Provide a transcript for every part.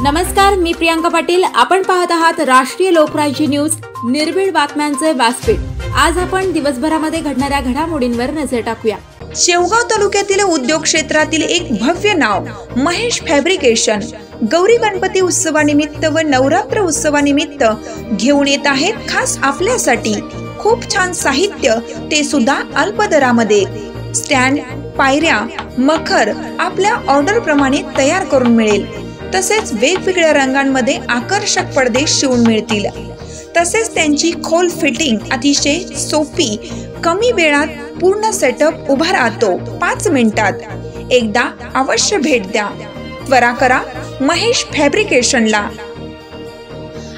नमस्कार, मी प्रियांका पाटील। आपण पाहत आहात राष्ट्रीय लोकराज्य न्यूज, निर्भीड बातम्यांचे व्यासपीठ। आज आपण दिवसभरामध्ये घडणाऱ्या घडामोडींवर नजर टाकूया। शेवगाव तालुक्यातील उद्योग क्षेत्रातील एक भव्य नाव महेश फॅब्रिकेशन गौरी गणपती उत्सवानिमित्त व नवरात्र उत्सवानिमित्त घेऊन येत आहेत खास आपल्यासाठी खूप छान साहित्य, ते सुद्धा अल्प दरामध्ये। स्टँड, पायऱ्या, मखर आपल्या ऑर्डर प्रमाणे तयार करून मिळेल। तसेच वेगवेगळ्या रंगांमध्ये आकर्षक पडदे शिवून मिळतील। तसेच त्यांची खोल फिटिंग अतिशय सोपी, कमी वेळात पूर्ण सेटअप उभा राहतो 5 मिनिटात। एकदा अवश्य भेट द्या। त्वरा करा महेश फॅब्रिकेशनला।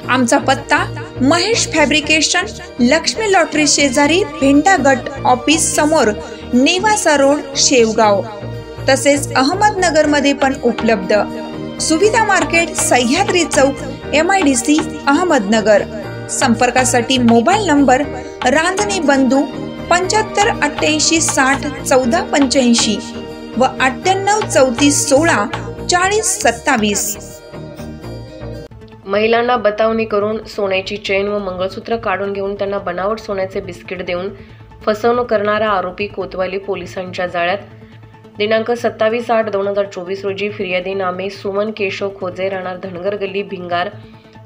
आमचा पत्ता महेश फॅब्रिकेशन, लक्ष्मी लॉटरी शेजारी, भेंडा गट ऑफिस समोर, नेवासा रोड, शेवगाव। तसेच अहमदनगर मध्ये पण उपलब्ध। सुविधा मार्केट, सह्याद्री चौक, MIDC, अहमदनगर। संपर्कासाठी मोबाईल नंबर रांजणे बंधू 75 88 60 14 85 व 98 34 16 40 27। महिलांना बतावणी करून सोन्याची चेन व मंगळसूत्र काढून घेऊन त्यांना बनावट सोन्याचे बिस्किट देऊन फसवणूक करणारा आरोपी कोतवाली पोलिसांच्या जाळ्यात। दिनांक 27/8/2024 रोजी फिर्यादी नामे सुमन केशव खोजे, राहणार धनगर गल्ली, भिंगार,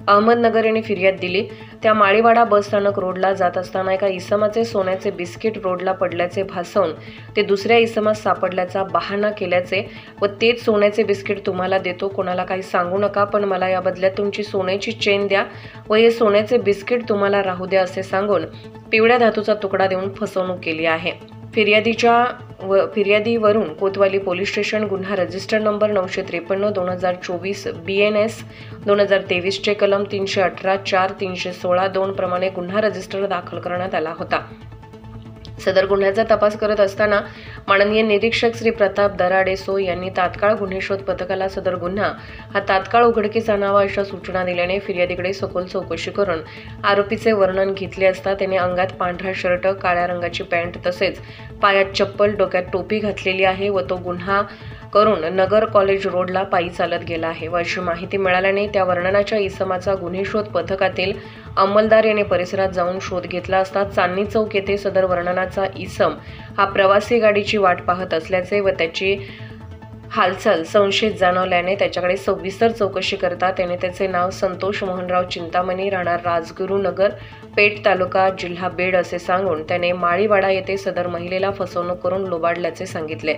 अहमदनगर यांनी फिर्याद दिली। त्या माळीवाडा बस स्थानक रोडला जात असताना एका इसमाचे सोन्याचे बिस्किट रोडला पडल्याचे भासवून ते दुसऱ्या इसमास सापडल्याचा बहाणा केल्याचे व तेच सोन्याचे बिस्किट तुम्हाला देतो, कोणाला काही सांगू नका, पण मला या बदल्यात तुमची सोन्याची चेन द्या व हे सोन्याचे बिस्किट तुम्हाला राहू द्या असे सांगून पिवळ्या धातूचा तुकडा देऊन फसवणूक केली आहे। फिर्यादीवरून कोतवाली पोलीस स्टेशन गुन्हा रजिस्टर नंबर 953/2024 BNS 2023 चे कलम 318 4 316 2 प्रमाणे गुन्हा रजिस्टर दाखल करण्यात आला होता। सदर गुन्ह्याचा तपास करत असताना माननीय निरीक्षक श्री प्रताप दराडेसो यांनी तात्काळ गुन्हे शोध पथकाला सदर गुन्हा हा तात्काळ उघडकीस आणावा अशा सूचना दिल्याने फिर्यादीकडे सखोल चौकशी करून आरोपीचे वर्णन घेतले असता त्याने अंगात पांढरा शर्ट, काळ्या रंगाची पॅन्ट तसेच पायात चप्पल, डोक्यात टोपी घातलेली आहे व तो गुन्हा करून नगर कॉलेज रोडला पायी चालत गेला आहे व अशी माहिती मिळाल्याने त्या वर्णनाच्या इसमाचा गुन्हे शोध पथकातील अंमलदार याने परिसरात जाऊन शोध घेतला असता चांदणी चौक येथे सदर वर्णनाचा इसम हा प्रवासी गाडीची वाट पाहत असल्याचे व त्याची हालचाल संशयित जाणवल्याने त्याच्याकडे सविस्तर चौकशी करता त्याने त्याचे नाव संतोष मोहनराव चिंतामणी, राहणार राजगुरुनगर, पेठ तालुका, जिल्हा बीड असे सांगून त्याने माळीवाडा येथे सदर महिलेला फसवणूक करून लुबाडल्याचे सांगितले।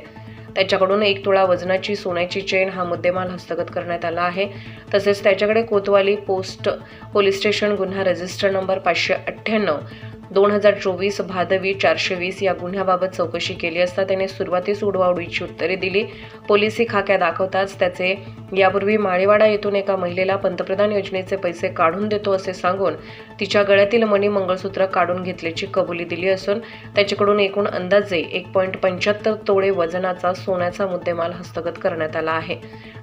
त्याच्याकडून 1 तोळा वजनाची सोन्याची चेन हा मुद्देमाल हस्तगत करण्यात आला आहे। तसेच त्याच्याकडे कोतवाली पोलीस स्टेशन गुन्हा रजिस्टर नंबर 598/2024 भादवी 420 या गुन्ह्याबाबत चौकशी केली असता त्याने सुरुवातीस उडवाउडवीची उत्तरे दिली। पोलिसी खाक्या दाखवताच त्याचे यापूर्वी माळीवाडा येथून एका महिलेला पंतप्रधान योजनेचे पैसे काढून देतो असे सांगून तिच्या गळ्यातील मणी मंगळसूत्र काढून घेतल्याची कबुली दिली असून त्याच्याकडून एकूण अंदाजे 1.75 तोळे वजनाचा सोन्याचा मुद्देमाल हस्तगत करण्यात आला आहे।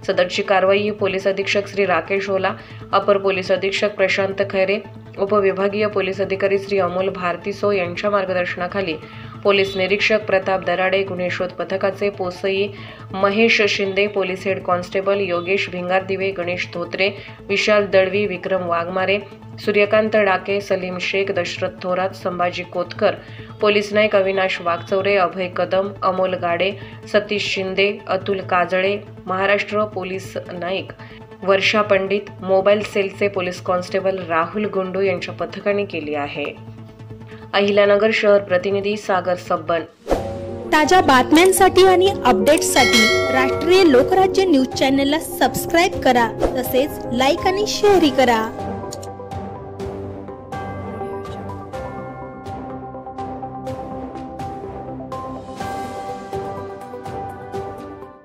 सदरची कारवाई ही पोलीस अधीक्षक श्री राकेश ओला, अपर पोलीस अधीक्षक प्रशांत खैरे, उपविभागीय पोलीस अधिकारी श्री अमोल भारतीसो यांच्या मार्गदर्शनाखाली पोलीस निरीक्षक प्रताप दराडे, गुन्हे शोध पथकाचे पोसई Mahesh Shinde, police head constable Yogesh Bhingardive, Ganesh Dhotre, Vishal Dalvi, Vikram Waghmare, Suryakant Dake, Salim Shaikh, Dashrath Thorat, Sambhaji Kotkar, police Naik Avinash Waghchaure, Abhay Kadam, Amol Gade, Satish Shinde, Atul Kajale, Maharashtra police Naik Varsha Pandit, mobile सेलचे पोलीस कॉन्स्टेबल राहुल गुंडू यांच्या पथकाने केली आहे। अहिल्यानगर शहर प्रतिनिधी सागर सब्बन। ताज्या बातम्यांसाठी आणि अपडेट्ससाठी राष्ट्रीय लोकराज्य न्यूज चॅनलला सबस्क्राईब करा, तसेच लाईक आणि शेअर करा।